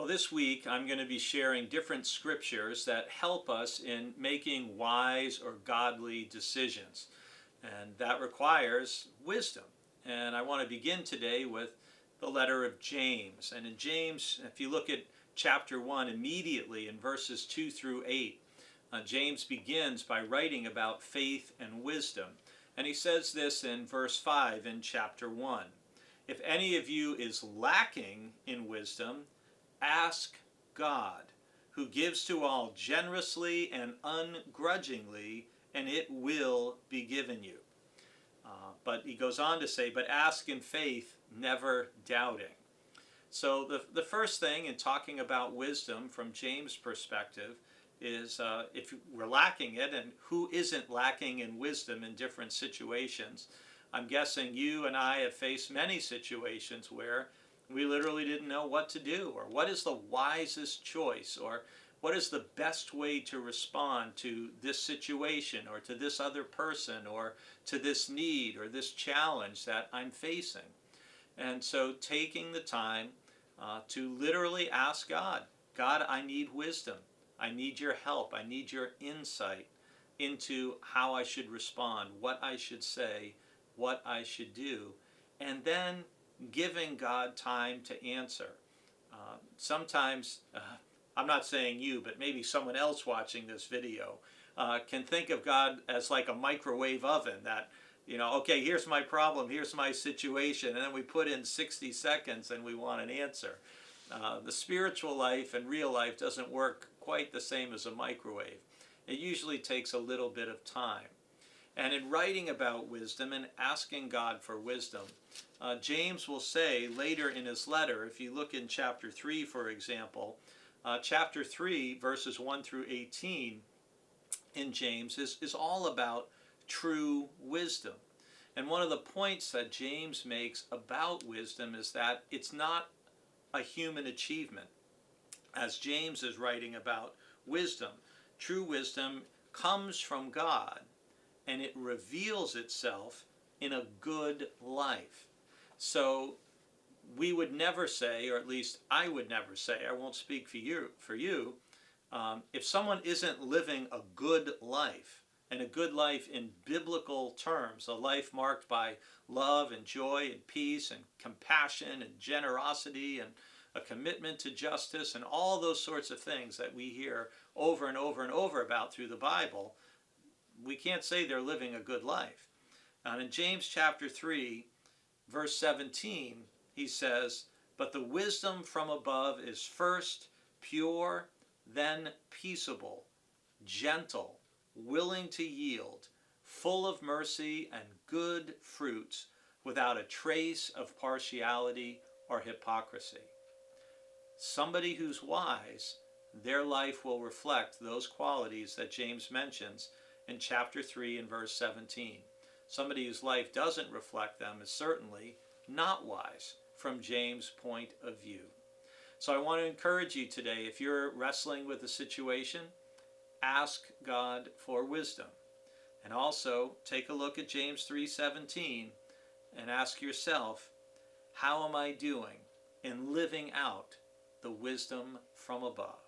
Well, this week I'm going to be sharing different scriptures that help us in making wise or godly decisions. And that requires wisdom. And I want to begin today with the letter of James. And in James, if you look at chapter 1 immediately in verses 2 through 8, James begins by writing about faith and wisdom. And he says this in verse 5 in chapter 1. If any of you is lacking in wisdom, ask God, who gives to all generously and ungrudgingly, and it will be given you. But he goes on to say, but ask in faith, never doubting. So the first thing in talking about wisdom from James' perspective is if we're lacking it, and who isn't lacking in wisdom in different situations. I'm guessing you and I have faced many situations where we literally didn't know what to do, or what is the wisest choice, or what is the best way to respond to this situation, or to this other person, or to this need, or this challenge that I'm facing. And so taking the time to literally ask God, God, I need wisdom. I need your help. I need your insight into how I should respond, what I should say, what I should do. And then giving God time to answer. Sometimes, I'm not saying you, but maybe someone else watching this video can think of God as like a microwave oven that, okay, here's my problem, here's my situation, and then we put in 60 seconds and we want an answer. The spiritual life and real life doesn't work quite the same as a microwave. It usually takes a little bit of time. And in writing about wisdom and asking God for wisdom, James will say later in his letter, if you look in chapter 3, for example, chapter 3, verses 1 through 18 in James is all about true wisdom. And one of the points that James makes about wisdom is that it's not a human achievement. As James is writing about wisdom, true wisdom comes from God, and it reveals itself in a good life. So we would never say, or at least I would never say, I won't speak for you, if someone isn't living a good life, and a good life in biblical terms, a life marked by love and joy and peace and compassion and generosity and a commitment to justice and all those sorts of things that we hear over and over and over about through the Bible, we can't say they're living a good life. And in James chapter 3, verse 17, he says, but the wisdom from above is first pure, then peaceable, gentle, willing to yield, full of mercy and good fruits, without a trace of partiality or hypocrisy. Somebody who's wise, their life will reflect those qualities that James mentions in chapter 3 and verse 17. Somebody whose life doesn't reflect them is certainly not wise from James' point of view. So I want to encourage you today, if you're wrestling with a situation, ask God for wisdom. And also take a look at James 3:17 and ask yourself, how am I doing in living out the wisdom from above?